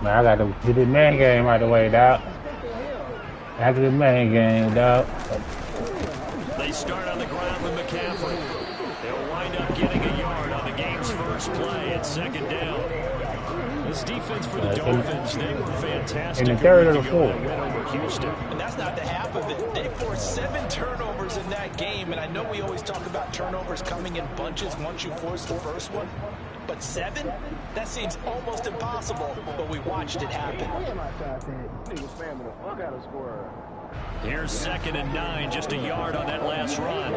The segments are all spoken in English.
Man, I got to get this man game out of the way, dog. After this man game, dog. They start on the ground with McCaffrey. They'll wind up getting a yard on the game's first play at second down. This defense for the Dolphins, they were fantastic. In the third or the fourth. Over Houston. And that's not the half of it. They forced 7 turnovers in that game, and I know we always talk about turnovers coming in bunches once you force the first one. But 7? That seems almost impossible, but we watched it happen. Here's 2nd and 9, just a yard on that last run.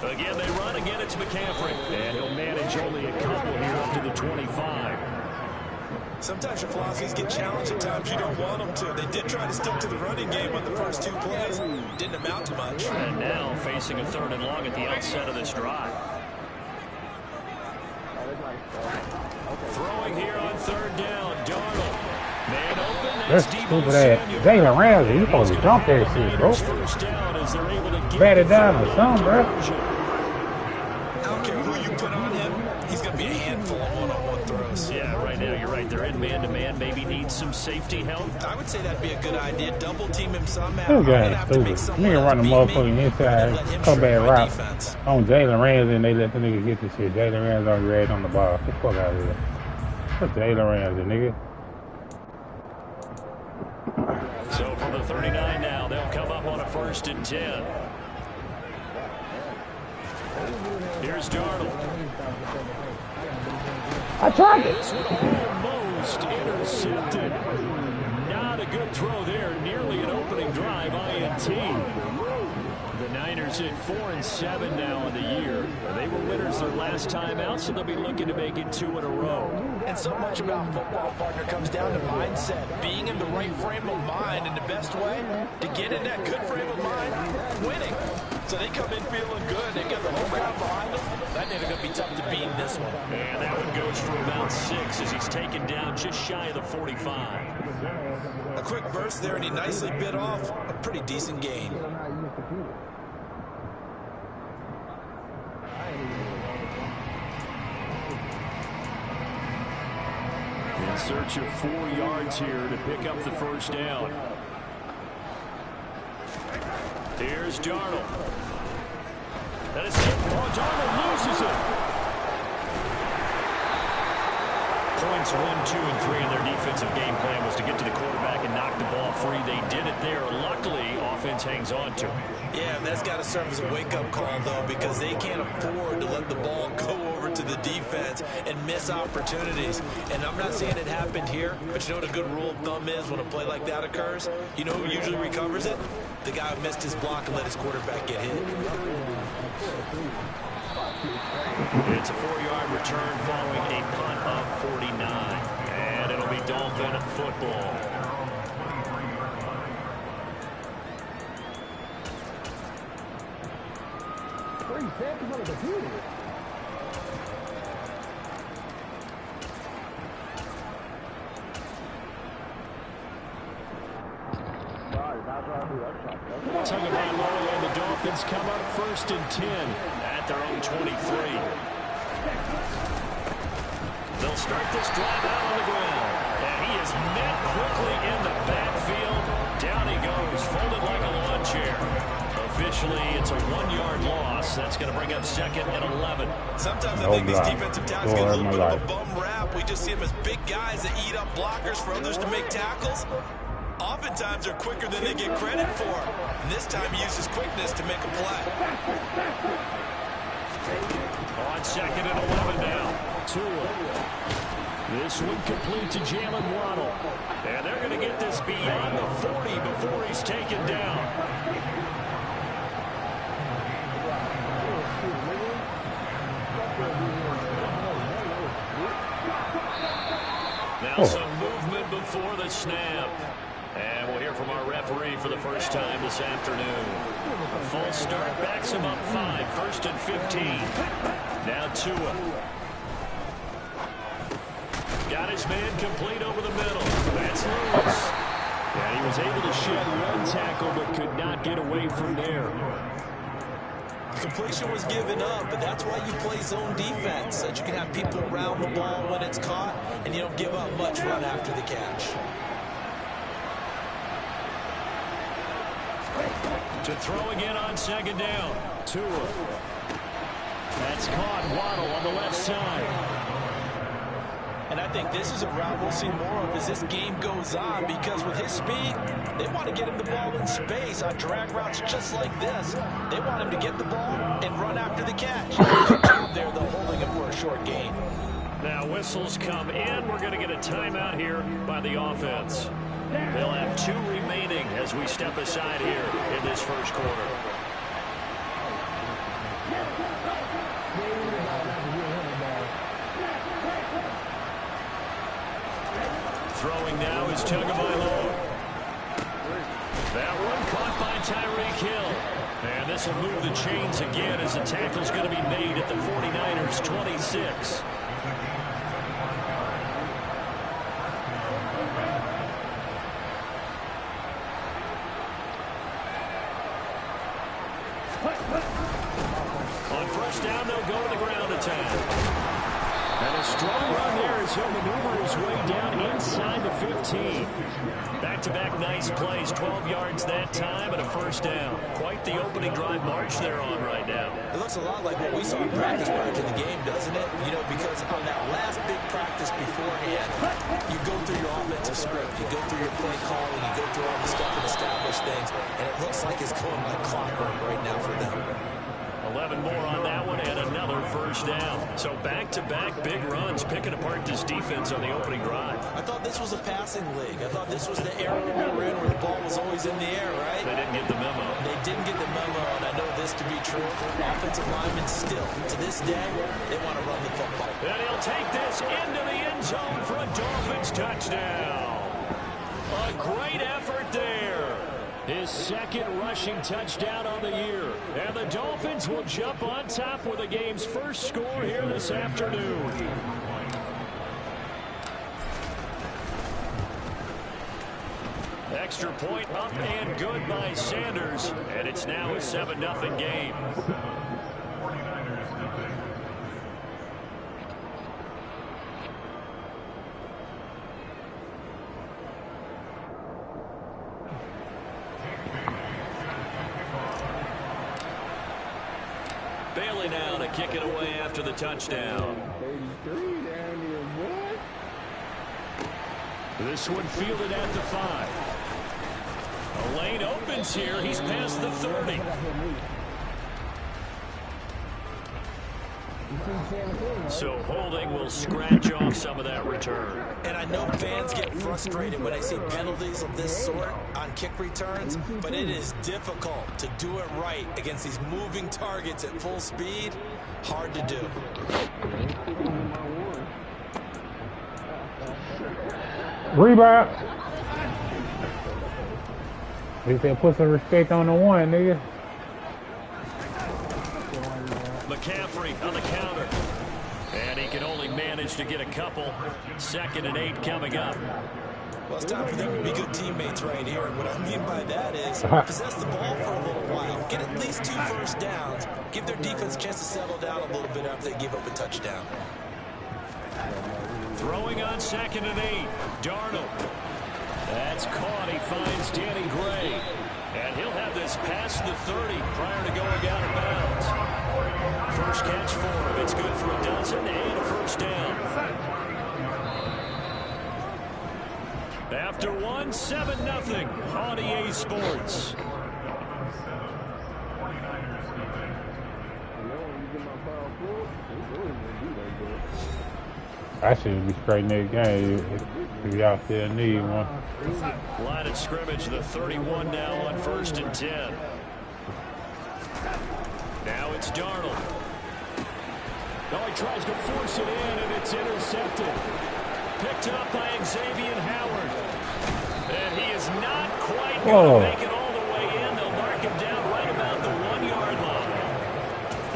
Again, they run. Again, it's McCaffrey. And he'll manage only a couple here up to the 25. Sometimes your philosophies get challenged at times you don't want them to. They did try to stick to the running game on the first 2 plays. Didn't amount to much. And now facing a 3rd and long at the outset of this drive. Throwing here on 3rd down. Darnold. Man open. That's stupid ass. Jalen Ramsey, you supposed to jump that shit, bro. Bat it down or something, bro. I don't care who you put on him. He's going to be a handful of one-on-one throws. Yeah, right now you're right. They're in man-to-man. Maybe needs some safety help. I would say that'd be a good idea. Double team him somehow. This guy's stupid. Nigga run the motherfucking inside, come back route on Jalen Ramsey, and they let the nigga get this shit. Jalen Ramsey already red on the ball. Get the fuck out of here. What's Jalen Ramsey, nigga? So from the 39 now, they'll come up on a 1st and 10. Here's Darnold. I tried it. This one almost intercepted. Not a good throw there. Nearly an opening drive. INT. The Niners at 4-7 now in the year. They were winners their last time out, so they'll be looking to make it 2 in a row. And so much about football, partner, comes down to mindset. Being in the right frame of mind, and the best way to get in that good frame of mind, winning. So they come in feeling good. They got the whole crowd behind them. That nigga going to be tough to beat in this one. And that one goes for about 6 as he's taken down just shy of the 45. A quick burst there, and he nicely bit off a pretty decent gain. In search of 4 yards here to pick up the 1st down. Here's Darnold. That is it. Oh, Darnold loses it. Points 1, 2, and 3 in their defensive game plan was to get to the quarterback and knock the ball free. They did it there. Luckily, offense hangs on to it. Yeah, that's got to serve as a wake-up call, though, because they can't afford to let the ball go over to the defense and miss opportunities. And I'm not saying it happened here, but you know what a good rule of thumb is when a play like that occurs? You know who usually recovers it? The guy who missed his block and let his quarterback get hit. It's a 4-yard return following a punt of 49. And it'll be Dolphin football. Tongue of by low, and the Dolphins come up 1st and 10 at their own 23. They'll start this drive out on the ground. And he is met quickly in the backfield. Down he goes, folded like a lawn chair. Officially, it's a 1-yard loss. That's going to bring up 2nd and 11. Sometimes I think these defensive tackles get a little bit of a bum rap. We just see them as big guys that eat up blockers for others to make tackles. Oftentimes they're quicker than they get credit for. And this time he uses quickness to make a play. On 2nd and 11 now. Tua. This one complete to Jalen Waddle. And they're going to get this beyond the 40 before he's taken down. Now some movement before the snap. And we'll hear from our referee for the first time this afternoon. A false start backs him up 5, 1st and 15. Now Tua. Got his man complete over the middle. That's loose. And he was able to shed 1 tackle but could not get away from there. Completion was given up, but that's why you play zone defense, so that you can have people around the ball when it's caught, and you don't give up much run after the catch. To throw again on second down. Tua. That's caught. Waddle on the left side. And I think this is a route we'll see more of as this game goes on, because with his speed, they want to get him the ball in space on drag routes just like this. They want him to get the ball and run after the catch. Good job there, though, holding him for a short gain. Now whistles come in. We're going to get a timeout here by the offense. They'll have 2 remaining as we step aside here in this first quarter. Throwing now is Tagovailoa. That one caught by Tyreek Hill. And this will move the chains again as the tackle's going to be made at the 49ers 26. On first down, they'll go to the ground attack. And a strong run there as he'll maneuver his way down inside the 15. Back-to-back nice plays, 12 yards that time and a first down. Quite the opening drive march they're on right now. It looks a lot like what we saw in practice prior to the game, doesn't it? You know, because on that last big practice beforehand, you go through your offensive script, you go through your play calling, you go through all the stuff and establish things, and it looks like it's going like clockwork right now for them. 11 more on that one and another first down. So back-to-back big runs, picking apart this defense on the opening drive. I thought this was a passing league. I thought this was the era we were in where the ball was always in the air, right? They didn't get the memo. They didn't get the memo, and I know this to be true. Offensive linemen still, to this day, they want to run the football. And he'll take this into the end zone for a Dolphins touchdown. A great effort there. His second rushing touchdown on the year. And the Dolphins will jump on top with the game's first score here this afternoon. Extra point up and good by Sanders. And it's now a 7-0 game. Bailey now to kick it away after the touchdown. This one fielded at the 5. A lane opens here. He's past the 30. So holding will scratch off some of that return. And I know fans get frustrated when they see penalties of this sort on kick returns, but it is difficult to do it right against these moving targets at full speed. Hard to do. Rebound. They said put some respect on the 1, nigga. McCaffrey on the counter. And he can only manage to get a couple. 2nd and 8 coming up. Well, it's time for them to be good teammates right here. And what I mean by that is possess the ball for a little while. Get at least 2 first downs. Give their defense a chance to settle down a little bit after they give up a touchdown. Throwing on 2nd and 8. Darnold. That's caught. He finds Danny Gray. And he'll have this past the 30 prior to going out of bounds. First catch for him. It's good for a dozen and a first down. After 1, 7-0 on EA Sports. I should be straight in that game if y'all still need one. Line of scrimmage, the 31 now on 1st and 10. Now it's Darnold. Oh, he tries to force it in, and it's intercepted. Picked up by Xavier Howard. And he is not quite going to make it all the way in. They'll mark him down right about the 1-yard line.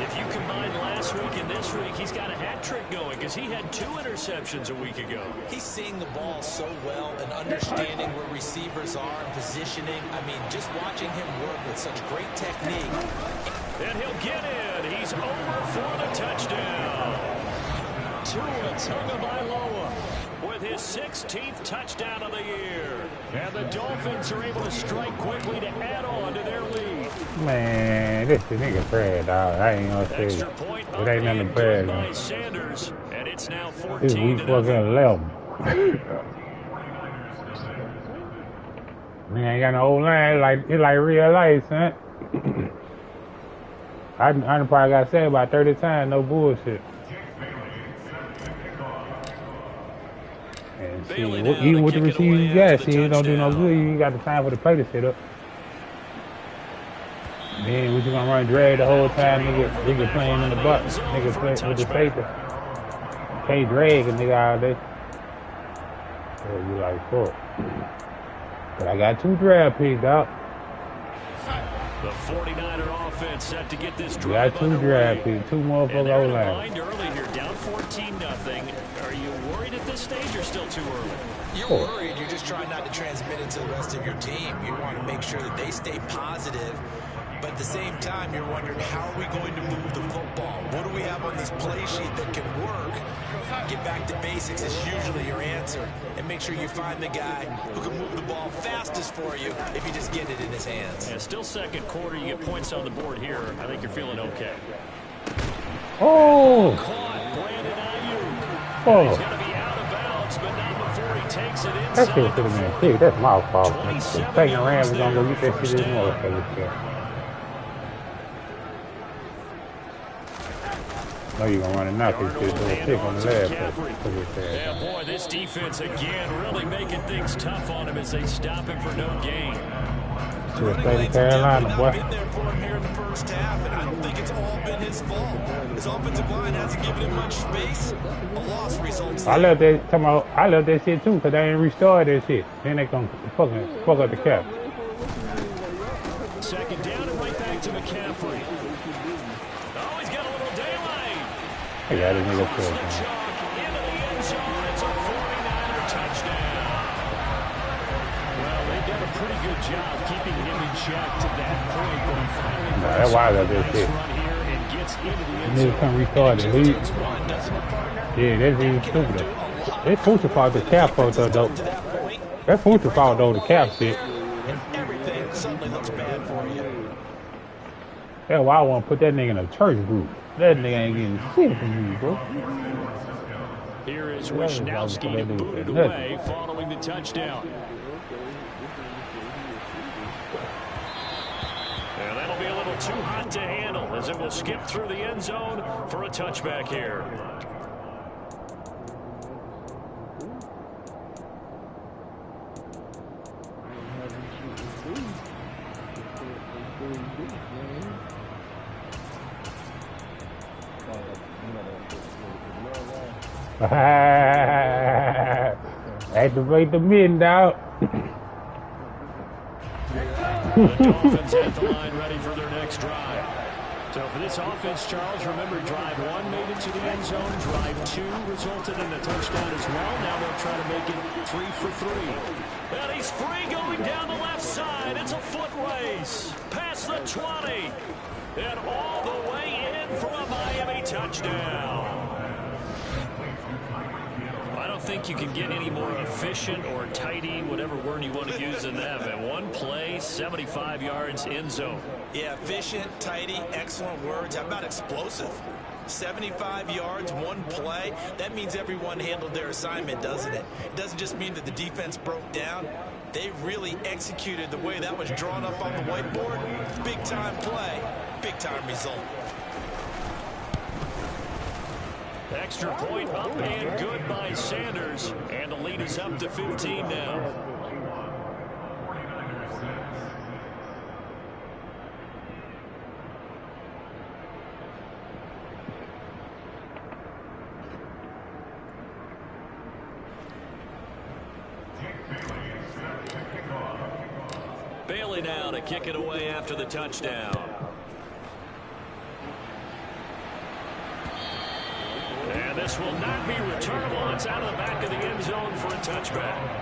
If you combine last week and this week, he's got a hat trick going because he had 2 interceptions a week ago. He's seeing the ball so well and understanding where receivers are and positioning. I mean, just watching him work with such great technique. And he'll get in. He's over for the touchdown. Tua Tagovailoa with his 16th touchdown of the year. And the Dolphins are able to strike quickly to add on to their lead. Man, this the nigga bad, dog. I ain't gonna say it. It ain't nothing bad. By Sanders, and it's now This week 14-0. fucking 11. Man, ain't got no old line. It's like real life, son. I done probably got said about 30 times, no bullshit. And see, even with the receivers you got, see, it don't do no good. You ain't got the time for the play to set up. Then we just gonna run drag the whole time, nigga playing in the butt. Nigga playing with the safety. Can't drag a nigga all day. So you like, fuck. But I got 2 draft picks, dog. The 49er offense set to get this We drive got 2 underway. draft picks, 2 And motherfuckers they're in a O-line. bind early here, down 14-0. Are you worried at this stage or still too early? You're worried. You're just trying not to transmit it to the rest of your team. You want to make sure that they stay positive. But at the same time, you're wondering, how are we going to move the football? What do we have on this play sheet that can work? Get back to basics is usually your answer. And make sure you find the guy who can move the ball fastest for you if you just get it in his hands. Yeah, still second quarter. You get points on the board here. I think you're feeling okay. Oh! Caught Brandon Ayuk. Oh! He's going to be out of bounds, but not before he takes it inside. That shit should have been kicked. That's my fault. 27 Taking Rams, we're yards gonna go there, get that shit first in down. motherfucker. No, you're gonna run and knock this shit. Do a pick on the last place. Yeah, boy, this defense again really making things tough on him as they stop him for no gain. To the state of Carolina, boy. Been there for him here in the first half, and I don't think it's all been his fault. His offensive line hasn't given him much space. A loss results. I love that shit too, cause they ain't restored that shit. Then they gonna fucking fuck up the cap. Second down and right back to McCaffrey. Oh, he's got a little daylight. I got this nigga killed, The man. chalk into the end zone. It's a 49er touchdown. Well, they've done a pretty good job keeping him in check to that point, but he finally Nah, that's why I love that nice shit. run here and gets into the end Niggas zone. come restart the league. Yeah, that's even stupider. They Future fault the cap fault though. That's Future fault though, the cap shit. And everything suddenly looks bad for you. That's why I want to put that nigga in a church group. That nigga ain't getting shit from me, bro. Here is Yeah, Wisnowski that to nigga boot it said away following the touchdown. And that'll be a little too hot to handle as it will skip through the end zone for a touchback here. Activate the men, dog. The Dolphins at the line ready for their next drive. So for this offense, Charles, remember drive 1 made it to the end zone. Drive 2 resulted in a touchdown as well. Now they'll try to make it 3 for 3. And he's free going down the left side. It's a foot race. Past the 20. And all the way in for a Miami touchdown. I don't think you can get any more efficient or tidy, whatever word you want to use than that. And one play, 75 yards, end zone. Yeah, efficient, tidy, excellent words. How about explosive? 75 yards, one play. That means everyone handled their assignment, doesn't it? It doesn't just mean that the defense broke down. They really executed the way that was drawn up on the whiteboard. Big-time play, big-time result. Extra point up and good by Sanders. And the lead is up to 15 now. Bailey now to kick it away after the touchdown. And this will not be returnable. It's out of the back of the end zone for a touchback.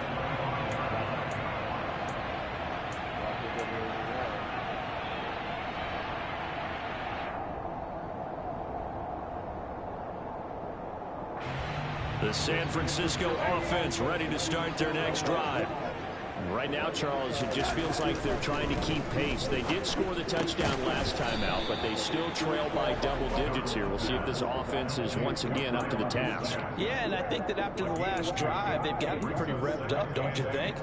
The San Francisco offense ready to start their next drive. Right now, Charles, it just feels like they're trying to keep pace. They did score the touchdown last time out, but they still trail by double digits here. We'll see if this offense is once again up to the task. Yeah, and I think that after the last drive, they've gotten pretty revved up, don't you think?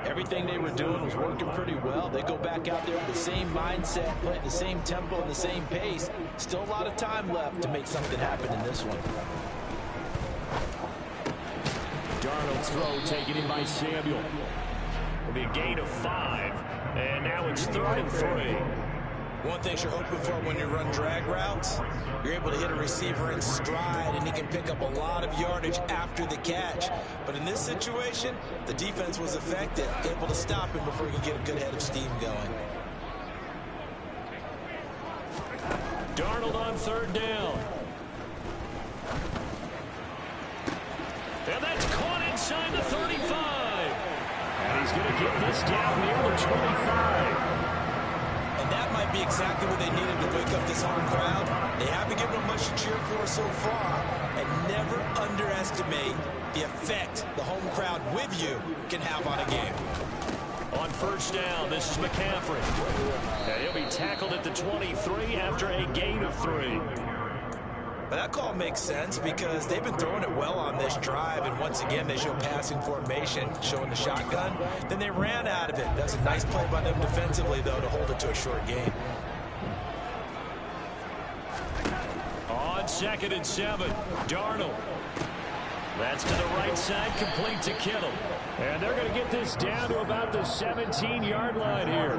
Everything they were doing was working pretty well. They go back out there with the same mindset, play at the same tempo and the same pace. Still a lot of time left to make something happen in this one. Darnold's throw taken in by Samuel. It'll be a gain of 5, and now it's 3rd and 3. One thing you're hoping for when you run drag routes, you're able to hit a receiver in stride, and he can pick up a lot of yardage after the catch. But in this situation, the defense was effective, able to stop him before he could get a good head of steam going. Darnold on 3rd down. And that's caught inside the 35. And he's going to get this down near the 25. And that might be exactly what they needed to wake up this home crowd. They haven't given them much to cheer for so far. And never underestimate the effect the home crowd with you can have on a game. On 1st down, this is McCaffrey. And he'll be tackled at the 23 after a gain of 3. But that call makes sense because they've been throwing it well on this drive, and once again they show passing formation, showing the shotgun. Then they ran out of it. That's a nice play by them defensively, though, to hold it to a short game. On 2nd and 7, Darnold. That's to the right side, complete to Kittle. And they're going to get this down to about the 17-yard line here.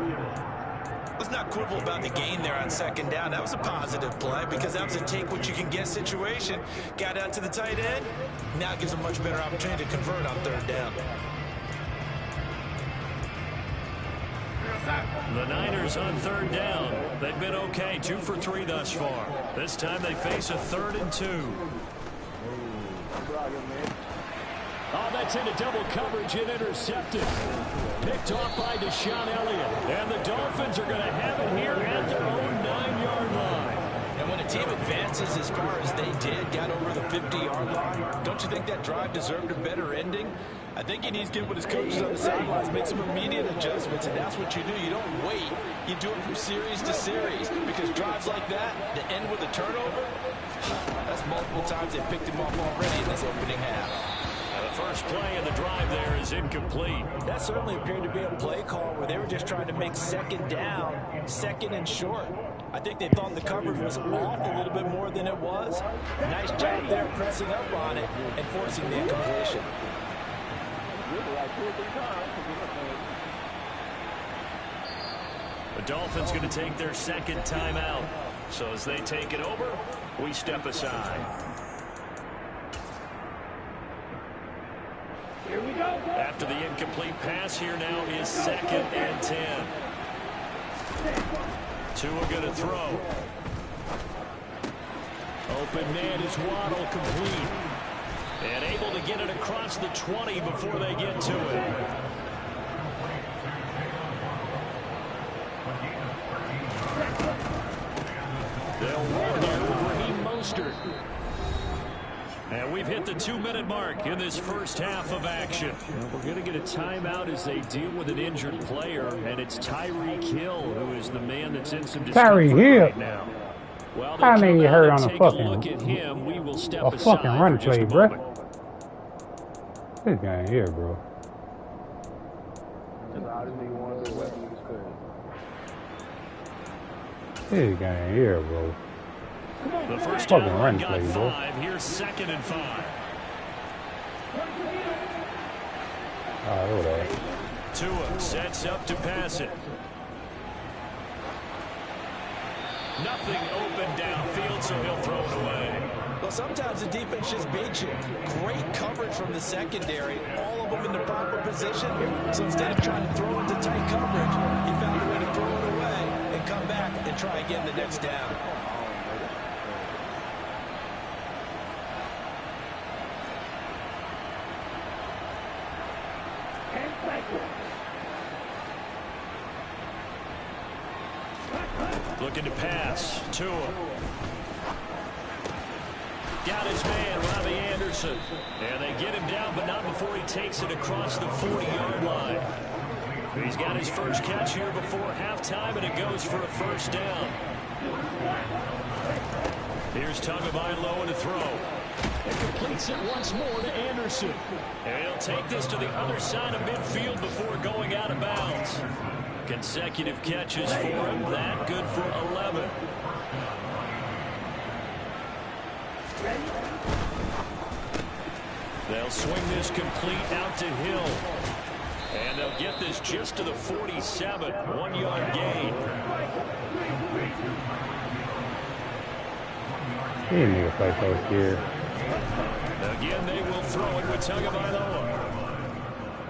Let's not quibble about the gain there on 2nd down. That was a positive play because that was a take-what-you-can-get situation. Got out to the tight end. Now gives a much better opportunity to convert on 3rd down. The Niners on 3rd down. They've been okay, 2 for 3 thus far. This time they face a 3rd and 2. Oh, that's into double coverage and intercepted. Picked off by Deshaun Elliott. And the Dolphins are going to have it here at their own 9-yard line. And when a team advances as far as they did, got over the 50-yard line, don't you think that drive deserved a better ending? I think he needs to get with his coaches on the sidelines, make some immediate adjustments, and that's what you do. You don't wait. You do it from series to series because drives like that end with a turnover, that's multiple times they picked him off already in this opening half. The first play of the drive there is incomplete. That certainly appeared to be a play call where they were just trying to make 2nd down, 2nd and short. I think they thought the coverage was off a little bit more than it was. Nice job there pressing up on it and forcing the incompletion. The Dolphins going to take their 2nd timeout. So as they take it over, we step aside. Here we go. After the incomplete pass, here now is 2nd and 10. Tua going to throw. Open man is Waddle, complete. And able to get it across the 20 before they get to it. They'll run here with Raheem Mostert. And we've hit the 2-minute mark in this first half of action. And we're going to get a timeout as they deal with an injured player, and it's Tyreek Hill who is the man that's in some discomfort right now. Well, How many you heard on a fucking run play, bro? This guy here, bro. This guy here, bro. The first fucking down run got play, bro. 5. Here's 2nd and 5. Hold on. Tua sets up to pass it. Nothing open downfield, so he'll throw it away. Well, sometimes the defense just beats you. Great coverage from the secondary, all of them in the proper position. So instead of trying to throw into tight coverage, he found a way to throw it away and come back and try again the next down. Looking to pass. Tua. take down his man, Robbie Anderson. And they get him down, but not before he takes it across the 40-yard line. He's got his first catch here before halftime, and it goes for a first down. Here's Tagovailoa to throw. And completes it once more to Anderson. And he'll take this to the other side of midfield before going out of bounds. Consecutive catches for him. That good for 11. They'll swing this complete out to Hill. And they'll get this just to the 47. 1-yard gain. He didn't need to play so scared. Again, they will throw it with Tagovailoa.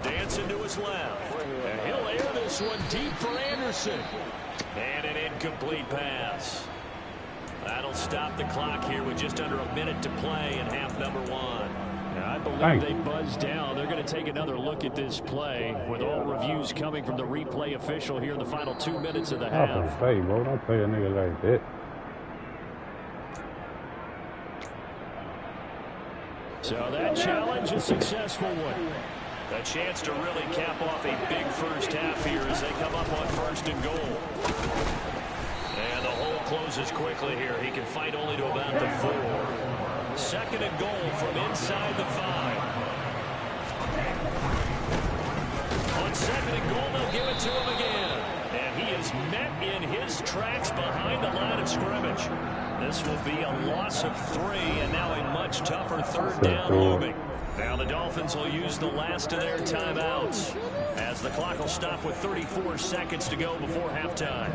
Dancing to his left. And he'll air this one deep for Anderson. And an incomplete pass. That'll stop the clock here with just under a minute to play in half number 1. I believe they buzzed down. They're going to take another look at this play with all reviews coming from the replay official here in the final 2 minutes of the half. Don't play, bro. Don't play a nigga like that. So that challenge, a successful one. A chance to really cap off a big first half here as they come up on 1st and goal. And the hole closes quickly here. He can fight only to about the 4. 2nd and goal from inside the 5. On 2nd and goal, they'll give it to him again. And he is met in his tracks behind the line of scrimmage. This will be a loss of 3, and now a much tougher 3rd down looming. Now the Dolphins will use the last of their timeouts as the clock will stop with 34 seconds to go before halftime.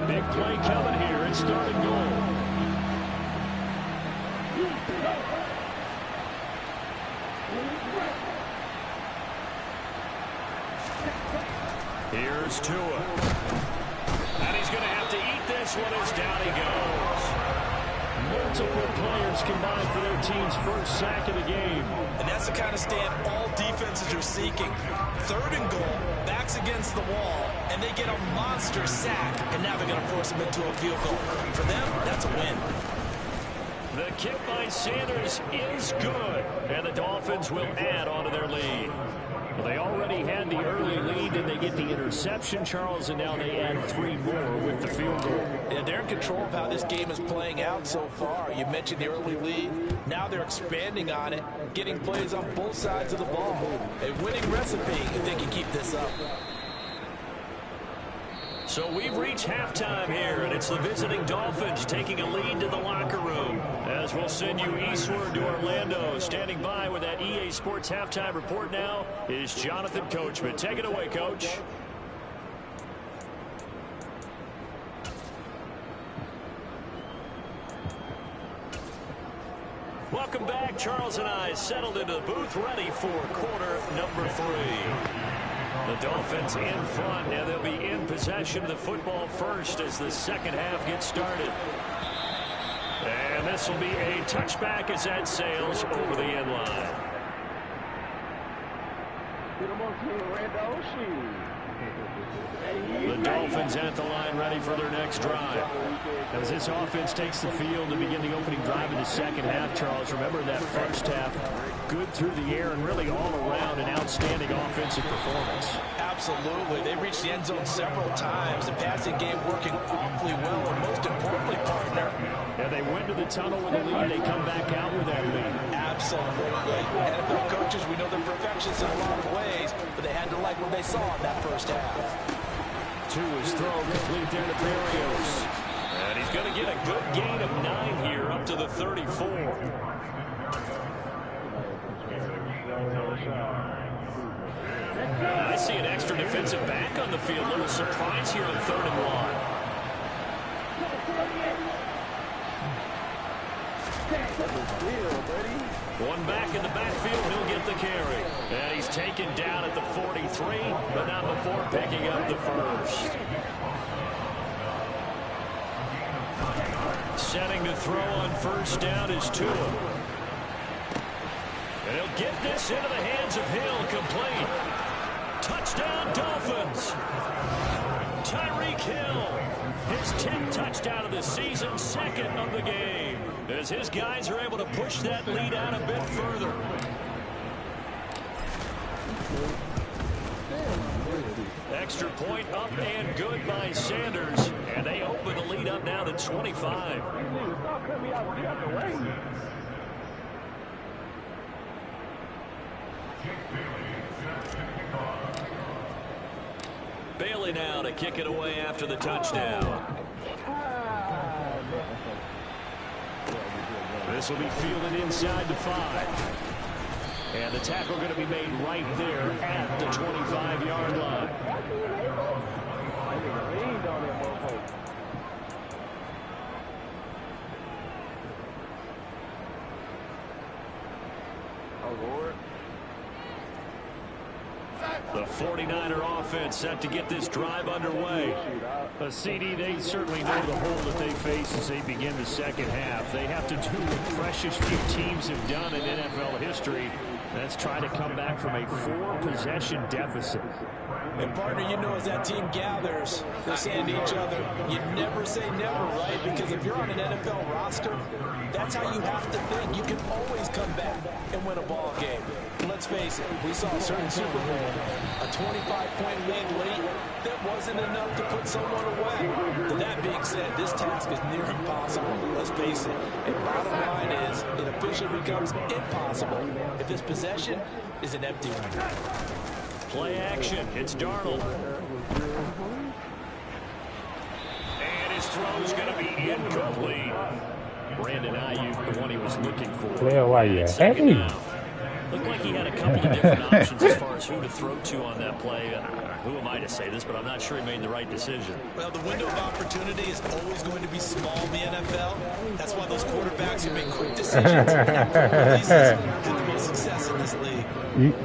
Big play coming here. It's 3rd and goal. Here's Tua. And he's going to have to eat this one as down he goes. Multiple players combined for their team's first sack of the game. And that's the kind of stand all defenses are seeking. 3rd and goal, backs against the wall, and they get a monster sack. And now they're going to force them into a field goal. For them, that's a win. The kick by Sanders is good, and the Dolphins will add on to their lead. Well, they already had the early lead, and they get the interception, Charles, and now they add 3 more with the field goal. Yeah, they're in control of how this game is playing out so far. You mentioned the early lead. Now they're expanding on it, getting plays on both sides of the ball. A winning recipe if they can keep this up. So we've reached halftime here, and it's the visiting Dolphins taking a lead to the locker room. As we'll send you eastward to Orlando. Standing by with that EA Sports halftime report now is Jonathan Coachman. Take it away, Coach. Welcome back. Charles and I settled into the booth, ready for quarter number 3. The Dolphins in front, and they'll be in possession of the football first as the second half gets started. And this will be a touchback as that sails over the end line. The Dolphins at the line ready for their next drive. As this offense takes the field to begin the opening drive in the second half, Charles, remember that first half, good through the air and really all around an outstanding offensive performance. Absolutely. They reached the end zone several times. The passing game working awfully well, and most importantly, partner. And they went to the tunnel with a lead. They come back out with that lead. Absolutely. NFL coaches, we know they're perfectionists in a lot of ways, but they had to like what they saw in that first half. To his throw, complete there to Berrios. And he's going to get a good gain of 9 here up to the 34. I see an extra defensive back on the field. A little surprise here on 3rd and 1. One back in the backfield, he'll get the carry. And he's taken down at the 43, but not before picking up the first. Setting to throw on first down is Tua. And he'll get this into the hands of Hill, complete. Touchdown, Dolphins. Tyreek Hill, his 10th touchdown of the season, 2nd of the game. as his guys are able to push that lead out a bit further. Extra point up and good by Sanders, and they open the lead up now to 25. Bailey now to kick it away after the touchdown. This will be fielded inside the 5. And the tackle going to be made right there at the 25-yard line. The 49er offense set to get this drive underway. CD, they certainly know the hole that they face as they begin the second half. They have to do what precious few teams have done in NFL history. That's trying to come back from a 4-possession deficit. And partner, you know, as that team gathers, they're saying to each other, you never say never, right? Because if you're on an NFL roster, that's how you have to think. You can always come back and win a ball game. Let's face it, we saw a certain Super Bowl, a 25-point lead late, that wasn't enough to put someone away. But that being said, this task is near impossible. Let's face it. And bottom line is, it officially becomes impossible if this possession is an empty one. Play action. It's Darnold. And his throw's going to be incomplete. Brandon Ayuk, the one he was looking for. Clear why you Looked like he had a couple of different options as far as who to throw to on that play. Who am I to say this, but I'm not sure he made the right decision. Well, the window of opportunity is always going to be small in the NFL. That's why those quarterbacks who make quick decisions have the most success in this league.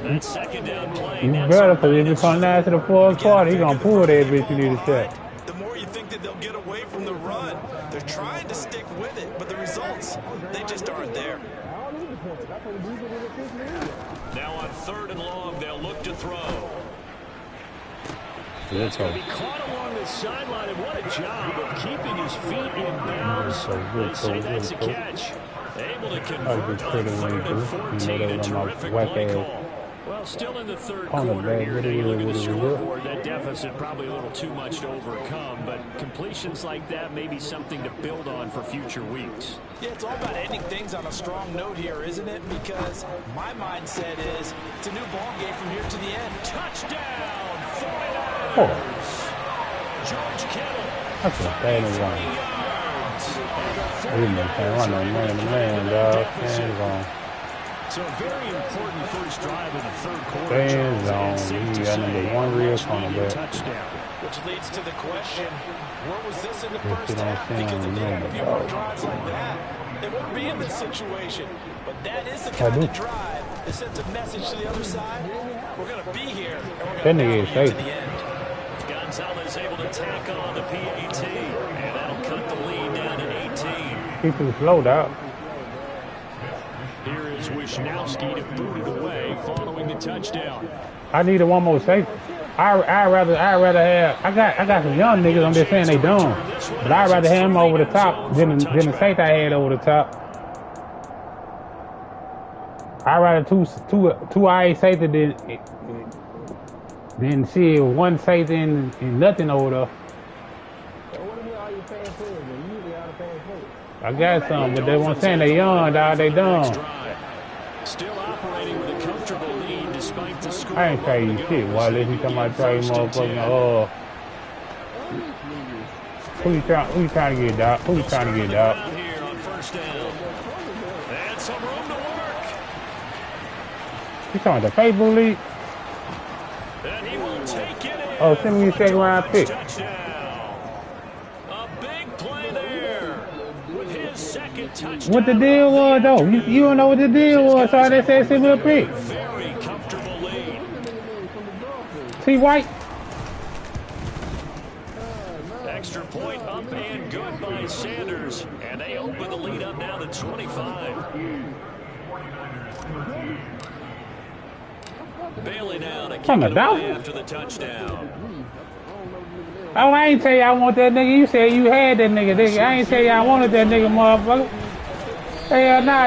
That second down play. You better, because if you come down to the fourth quarter, he's going to pull that bitch you need to check. The more you think that they'll get away from the run, they're trying to stick with it, but the results, they just aren't there. Now on 3rd and long, they'll look to throw. It's going to be caught along the sideline, and what a job of keeping his feet in bounds. They say that's a catch. Able to convert on 3rd and 14. A terrific play call. Well, still in the 3rd quarter here. Now you look at the scoreboard, that deficit probably a little too much to overcome, but completions like that may be something to build on for future weeks. Yeah, it's all about ending things on a strong note here, isn't it? Because my mindset is it's a new ball game from here to the end. Touchdown, 49ers. George Kittle. That's a bad one. Man, dog. So a very important first drive in the 3rd quarter. Fans on. He got number 1 real cornerback. Touchdown. Which leads to the question, where was this in the first half? Because if they had a few more drives like that, they wouldn't be in this situation. But that is the kind of drive that sends a message to the other side. We're going to be here, and we're going to battle you to the end. Gonzalez able to tack on the PAT, and that'll cut the lead down to 18. He's too slowed out. Here is Wisnowski to boot it away following the touchdown. I needed one more safety. I rather have. I got some young niggas. I'm just saying they dumb, but I'd rather have them over the top than the safety I had over the top. I'd rather two IA safety than see one safety and nothing over there. I got some, but they won't saying they young, dog. They dumb. Still operating with a comfortable lead despite the score. I ain't tell you shit. Why let me come out tell you motherfucking who you trying to get, dog? Who you trying to get, dog? Here on 1st down. And some room to work. You talking about the Facebook league? And he will take it in. Oh, send me your 2nd round pick. What the deal was, though? You don't know what the deal was, so they said send me a pick. Very comfortable lead. See White? Extra point up and good by Sanders. And they open the lead up now to 25. Bailey now to kick it away after the touchdown. Oh, I ain't tell you I want that nigga. You said you had that nigga. I ain't tell you I wanted that nigga, motherfucker. Hell nah,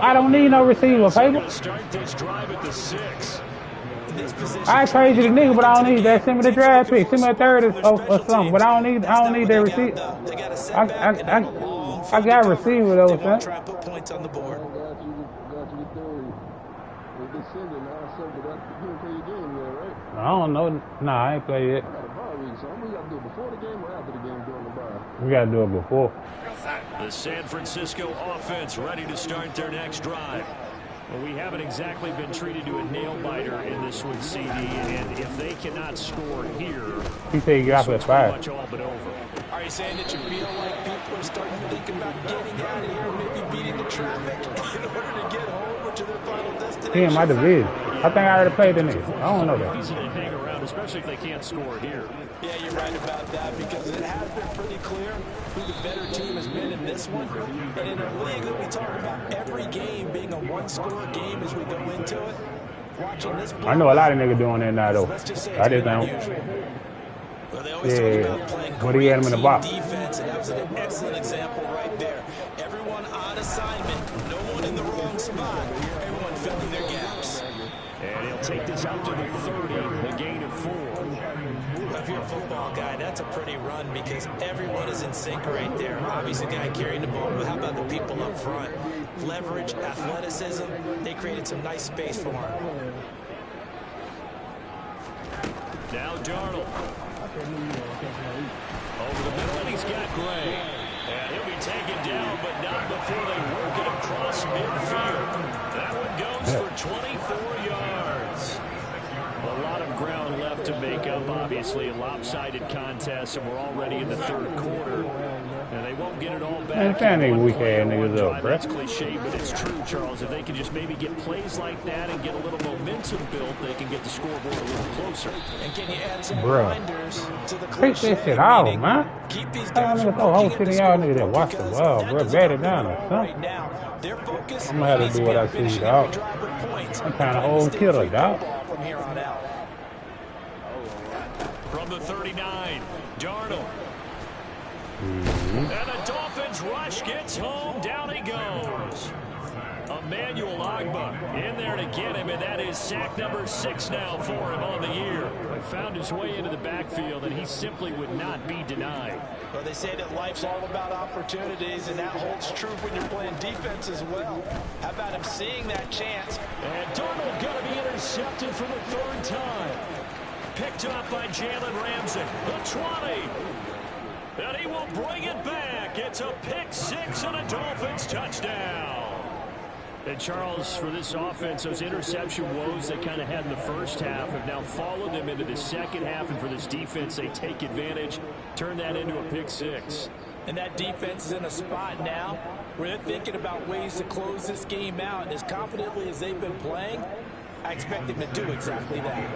I don't need no receiver, paper. Start this drive at the 6. I trade you the nigga, but I don't need that. Send me the draft pick. Send me a third or something. But I don't need that receiver. I got a receiver though, son. Try to put points on the board. I don't know. Nah, I ain't played yet. We gotta do it before. The San Francisco offense ready to start their next drive. Well, we haven't exactly been treated to a nail-biter in this one, CD, and if they cannot score here, he said you got at 5. Much all but over. Are you saying that you feel like people are starting to think about getting out of here, maybe beating the traffic in order to get home or to their final destination? He in my division. I think I already played the nigga. I don't know that. Easy to hang around, especially if they can't score here. Yeah, you're right about that because it has been pretty clear who the better team has been in this one. And in a league that we talk about every game being a one-score game as we go into it, watching this play, I know a lot of niggas doing that now, though. let's just say I just don't. Well, they always talk about playing What do you had him in the box? defense, and that was an excellent example right there. Everyone on assignment, no one in the wrong spot, everyone filling their gaps. And he'll take this out to the 30, a gain of 4. If you're a football guy, that's a pretty run because everyone is in sync right there. Obviously, the guy carrying the ball, but how about the people up front? Leverage, athleticism, they created some nice space for him. Now Darnold. Over the middle, and he's got Gray. And he'll be taken down, but not before they work it across midfield. That one goes for 24 yards. A lot of ground left to make up, obviously. A lopsided contest, and we're already in the third quarter. And they won't get it all back. That's cliche, but it's true, Charles. If they can just maybe get plays like that and get a little momentum built, they can get the scoreboard a little closer. And can you add some reminders to the Take that shit out, man. Keep these guys from whole shit in y'all niggas that watch the ball, bro. Bat it down or something. I'm gonna have to do what I see, dog. I'm kind of old killer, dog. From here on out. From the 39, Darnold. And the Dolphins rush gets home. Down he goes. Emmanuel Ogbah in there to get him, and that is sack number 6 now for him on the year. He found his way into the backfield, and he simply would not be denied. Well, they say that life's all about opportunities, and that holds true when you're playing defense as well. How about him seeing that chance? And Darnold going to be intercepted for the 3rd time. Picked up by Jalen Ramsey. The 20. And he will bring it back. It's a pick 6 and a Dolphins touchdown. And Charles, for this offense, those interception woes they kind of had in the first half have now followed them into the second half. And for this defense, they take advantage, turn that into a pick 6. And that defense is in a spot now where they're thinking about ways to close this game out. And as confidently as they've been playing, I expect them to do exactly that.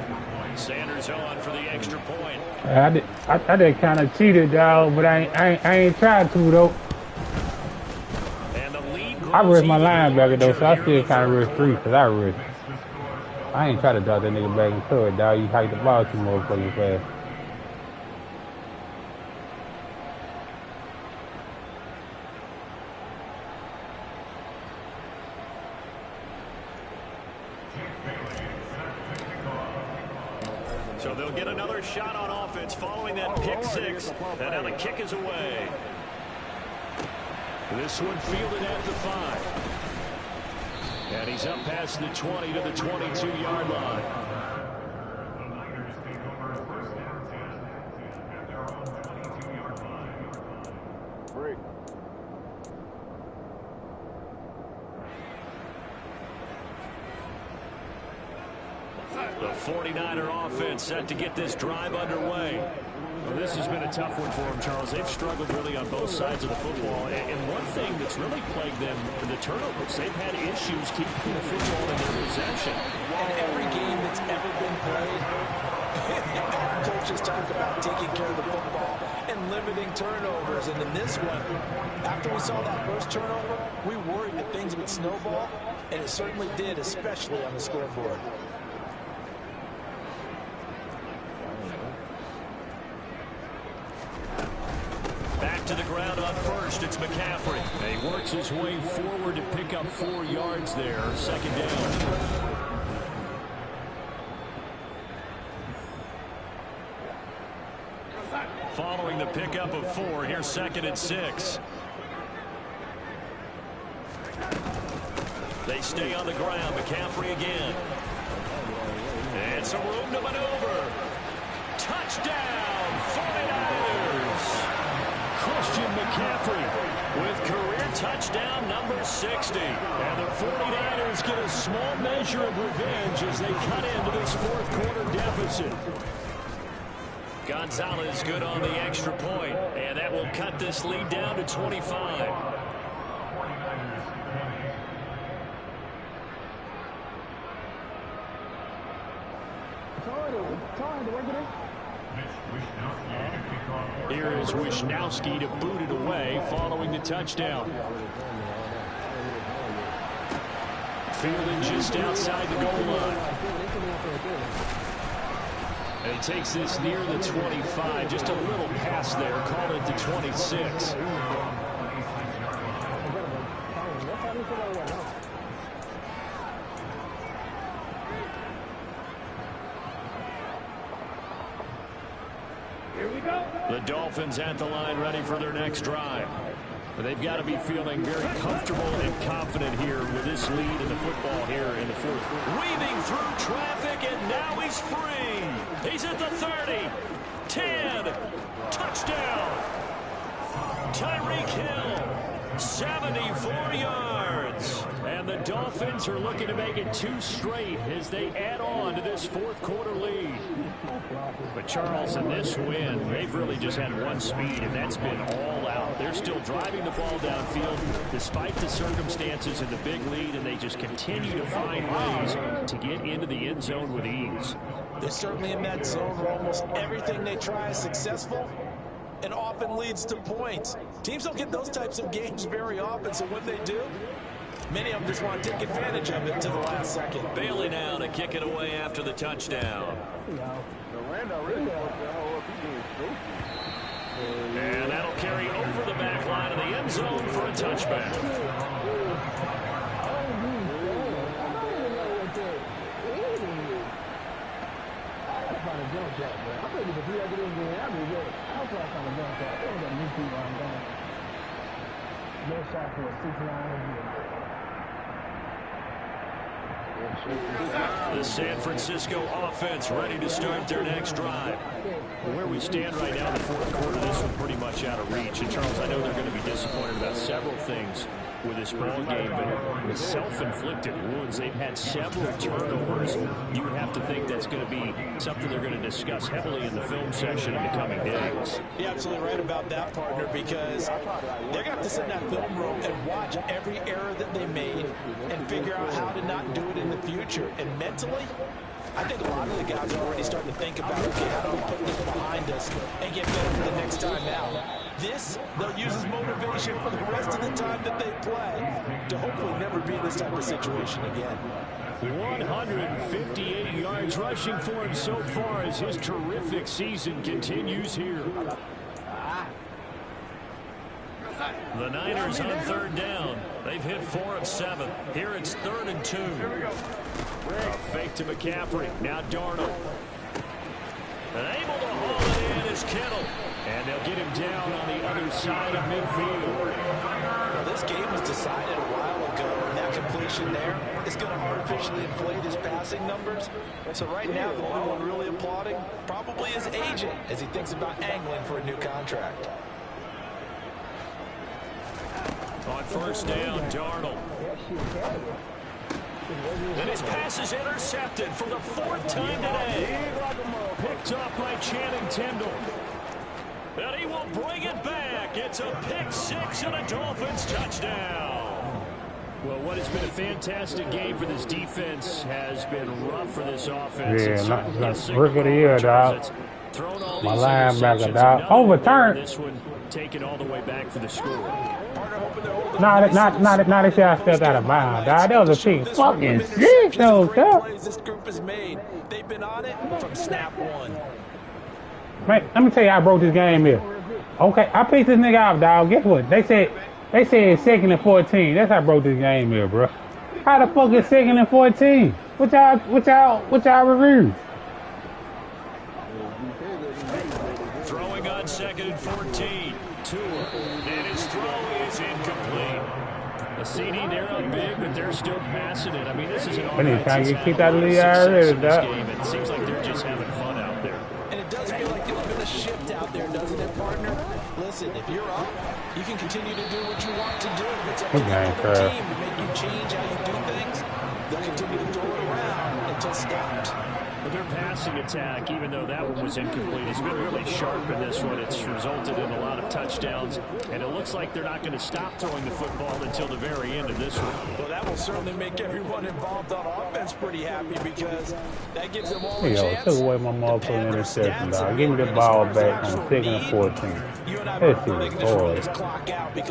Sanders on for the extra point. I did kind of cheated, dog, but I ain't tried to, though. And the lead I risked my linebacker, though, so I still kind of risk 3 because I ain't try to drop that nigga back into it, dog. You hike the ball too motherfucking fast. So they'll get another shot on offense following that pick 6. And now the kick is away. This one fielded at the 5. And he's up past the 20 to the 22-yard line. The 49er offense set to get this drive underway. Well, this has been a tough one for them, Charles. They've struggled really on both sides of the football. And one thing that's really plagued them, the turnovers. They've had issues keeping the football in their possession. In every game that's ever been played, coaches talk about taking care of the football and limiting turnovers. And in this one, after we saw that first turnover, we worried that things would snowball, and it certainly did, especially on the scoreboard. Back to the ground on first. It's McCaffrey. He works his way forward to pick up 4 yards there. 2nd down. Following the pickup of 4, here's 2nd and 6. They stay on the ground. McCaffrey again. And some room to maneuver. Touchdown, 49ers. Christian McCaffrey with career touchdown number 60. And the 49ers get a small measure of revenge as they cut into this 4th quarter deficit. Gonzalez good on the extra point, and that will cut this lead down to 25. Here is Wisnowski to boot it away following the touchdown. Fielded just outside the goal line. And he takes this near the 25, just a little pass there, call it to 26. The Dolphins at the line ready for their next drive. But they've got to be feeling very comfortable and confident here with this lead in the football here in the 4th. Weaving through traffic, and now he's free. He's at the 30, 10, touchdown. Tyreek Hill, 74 yards. And the Dolphins are looking to make it 2 straight as they add on to this 4th quarter lead. But Charles, in this win, they've really just had one speed, and that's been all out. They're still driving the ball downfield despite the circumstances and the big lead, and they just continue to find ways to get into the end zone with ease. They're certainly in that zone where almost everything they try is successful and often leads to points. Teams don't get those types of games very often, so when they do, many of them just want to take advantage of it to the last second. Bailey now to kick it away after the touchdown. And that'll carry over the back line of the end zone for a touchback. The San Francisco offense ready to start their next drive. Where we stand right now in the 4th quarter, this one pretty much out of reach. And Charles, I know they're going to be disappointed about several things with this ball game, but the self-inflicted wounds, they've had several turnovers. You would have to think that's going to be something they're going to discuss heavily in the film session in the coming days. You're absolutely right about that, partner, because they're going to have to sit in that film room and watch every error that they made and figure out how to not do it in the future. And mentally, I think a lot of the guys are already starting to think about, okay, how do we put this behind us and get better for the next time out? This, they'll use as motivation for the rest of the time that they play to hopefully never be in this type of situation again. 158 yards rushing for him so far as his terrific season continues here. The Niners on 3rd down. They've hit 4 of 7. Here it's 3rd and 2. A fake to McCaffrey. Now Darnold. And able to haul it in is Kittle. And they'll get him down on the other side of midfield. Now, this game was decided a while ago, and that completion there is going to artificially inflate his passing numbers. So right now, the only one really applauding probably his agent as he thinks about angling for a new contract. On 1st down, Darnold. And his pass is intercepted for the 4th time today. Picked up by Channing Tindall. And he will bring it back. It's a pick 6 and a Dolphins touchdown. Well, what has been a fantastic game for this defense has been rough for this offense. Yeah, rookie of the year, dog. My linebacker, dog. Overturned. This one taken all the way back for the score. Not they say I stepped out of bounds, dog. That was a pick. Fucking shit, though, This group has made. They've been on it from snap 1. Man, let me tell you, I broke this game here. Okay, I picked this nigga off, dog. Guess what? They said They said 2nd and 14. That's how I broke this game here, bro. How the fuck is 2nd and 14? What y'all reviews? Throwing on 2nd and 14. Tua, and his throw is incomplete. A CD, they're up big, but they're still passing it. I mean, this is an offense that's had a lot of success in this game. It seems like they're just having fun out there. And it does feel like there's been a shift out there, doesn't it, partner? Listen, if you're up, you can continue to do what you want to do. It's up to the other team to make you change how you do things. They'll continue to throw it around until stopped. But their passing attack, even though that one was incomplete, has been really sharp in this one. It's resulted in a lot of touchdowns, and it looks like they're not going to stop throwing the football until the very end of this one. Well, that will certainly make everyone involved on offense pretty happy because that gives them all a chance. Took away my motherfucking interception, dog. Give me the ball back on 2nd and 14.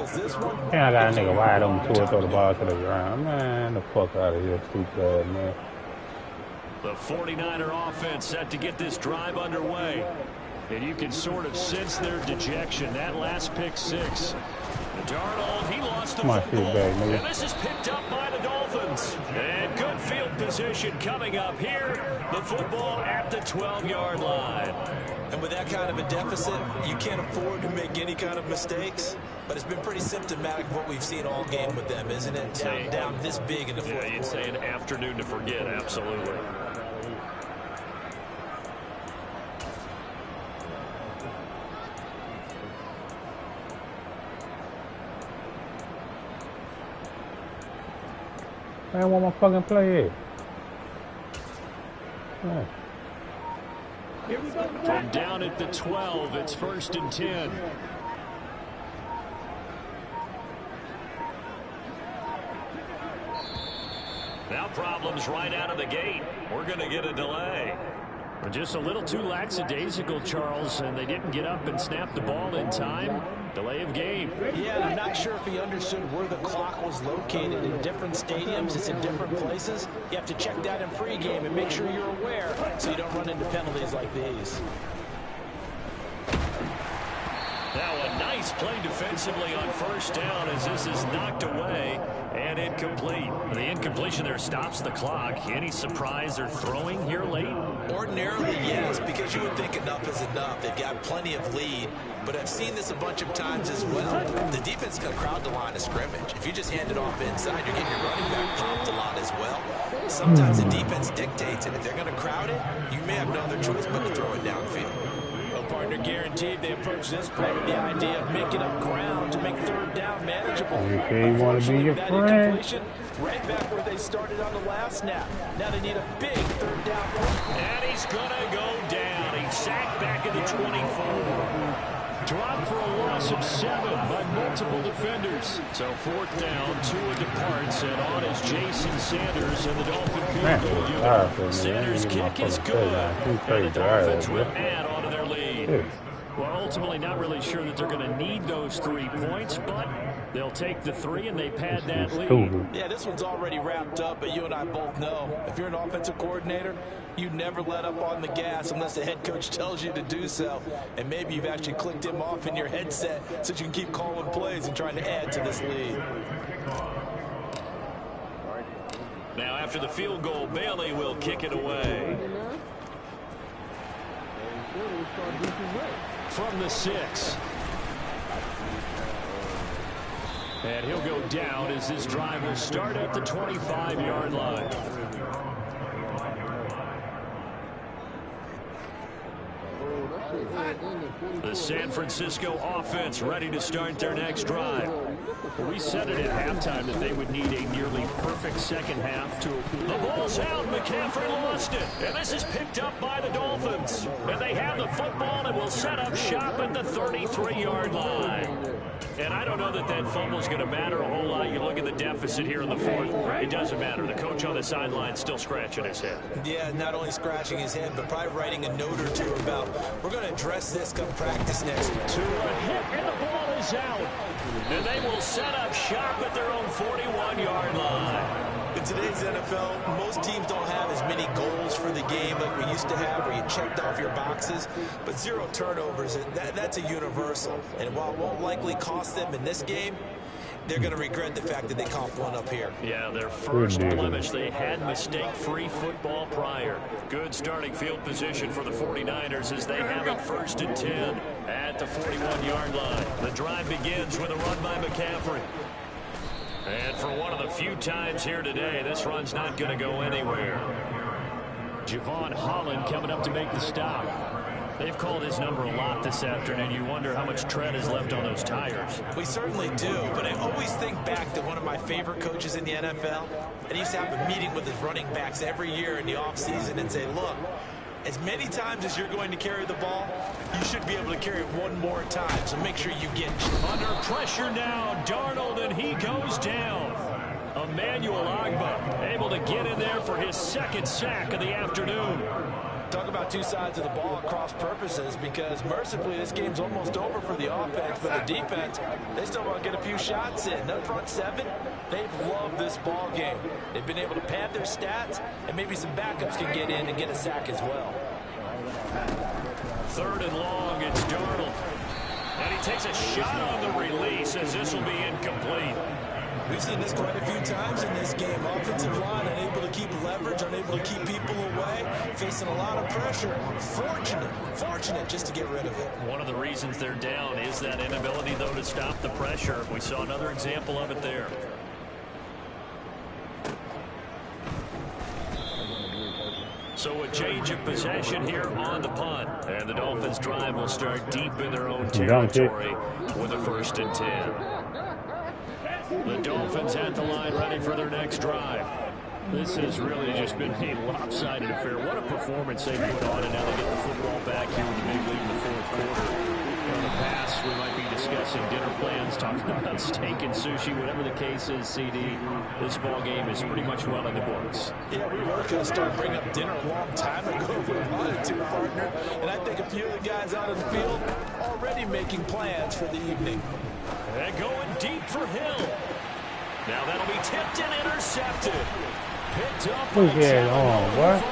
That shit is horrible. And I got a nigga wide open to it, throw the ball to the ground. Man, the fuck out of here, stupid man. The 49er offense set to get this drive underway. And you can sort of sense their dejection. That last pick six. Darnold, he lost the football. And this is picked up by the Dolphins. And good field position coming up here. The football at the 12-yard line. And with that kind of a deficit, you can't afford to make any kind of mistakes. But it's been pretty symptomatic of what we've seen all game with them, isn't it? Down this big in the fourth quarter. You'd say an afternoon to forget, absolutely. I want my fucking play here. Yeah. From down at the 12, it's 1st and 10. Now problems right out of the gate. We're going to get a delay. Just a little too lackadaisical, Charles, and they didn't get up and snap the ball in time. Delay of game. Yeah, and I'm not sure if he understood where the clock was located. In different stadiums, it's in different places. You have to check that in pregame and make sure you're aware so you don't run into penalties like these. Now a nice play defensively on 1st down as this is knocked away and incomplete. The incompletion there stops the clock. Any surprise they're throwing here late? Ordinarily, yes, because you would think enough is enough. They've got plenty of lead, but I've seen this a bunch of times as well. The defense can crowd the line of scrimmage. If you just hand it off inside, you're getting your running back popped a lot as well. Sometimes the defense dictates it. If they're going to crowd it, you may have no other choice but to throw it downfield. Well, partner, guaranteed they approach this play with the idea of making up ground to make 3rd down manageable. Okay, you want to be your friend. Right back where they started on the last snap. Now they need a big 3rd down play. And he's going to go down. He's sacked back at the 24. Dropped for a loss of 7 by multiple defenders. So 4th down, Tua departs, and on is Jason Sanders and the Dolphin field goal unit. Sanders' kick is good, and the Dolphins will add on to their lead. Well, ultimately not really sure that they're going to need those 3 points, but they'll take the 3 and they pad that lead. Yeah, this one's already wrapped up, but you and I both know if you're an offensive coordinator, you never let up on the gas unless the head coach tells you to do so. And maybe you've actually clicked him off in your headset so you can keep calling plays and trying to add to this lead. Now after the field goal, Bailey will kick it away. From the 6. And he'll go down as this drive will start at the 25-yard line. The San Francisco offense ready to start their next drive. We said it at halftime that they would need a nearly perfect second half to... The ball's out. McCaffrey lost it. And this is picked up by the Dolphins. And they have the football and will set up shop at the 33-yard line. And I don't know that that fumble is going to matter a whole lot. You look at the deficit here in the 4th. It doesn't matter. The coach on the sideline still scratching his head. Yeah, not only scratching his head, but probably writing a note or two about, we're going to address this come practice next week. To a hit, and the ball is out. And they will set up shop at their own 41-yard line. In today's NFL, most teams don't have as many goals for the game like we used to have, where you checked off your boxes. But 0 turnovers, that's a universal. And while it won't likely cost them in this game, they're going to regret the fact that they coughed one up here. Yeah, their first blemish. They had mistake-free football prior. Good starting field position for the 49ers as they have it 1st and 10 at the 41-yard line. The drive begins with a run by McCaffrey. And for one of the few times here today, this run's not going to go anywhere. Javon Holland coming up to make the stop. They've called his number a lot this afternoon. You wonder how much tread is left on those tires. We certainly do, but I always think back to one of my favorite coaches in the NFL. And he used to have a meeting with his running backs every year in the offseason and say, look, as many times as you're going to carry the ball, you should be able to carry it one more time. So make sure you get under pressure now. Darnold, and he goes down. Emmanuel Ogbah able to get in there for his 2nd sack of the afternoon. Talk about two sides of the ball at cross purposes, because mercifully this game's almost over for the offense, but the defense, they still want to get a few shots in. Their front seven, they've loved this ball game. They've been able to pad their stats, and maybe some backups can get in and get a sack as well. 3rd and long, it's Darnold. And he takes a shot on the release as this will be incomplete. We've seen this quite a few times in this game. Offensive line unable to keep leverage, unable to keep people away, facing a lot of pressure. Fortunate just to get rid of it. One of the reasons they're down is that inability, though, to stop the pressure. We saw another example of it there. So a change of possession here on the punt. And the Dolphins' drive will start deep in their own territory with a 1st and 10. The Dolphins at the line ready for their next drive. This has really just been a lopsided affair. What a performance they put on, and now they get the football back here with the big lead in the 4th quarter. In the past, we might be discussing dinner plans, talking about steak and sushi, whatever the case is, CD. This ball game is pretty much well in the books. Yeah, we were going to start bringing up dinner a long time ago if we wanted to, partner. And I think a few of the guys out in the field already making plans for the evening. And going deep for Hill. Now that'll be tipped and intercepted. Picked up by what?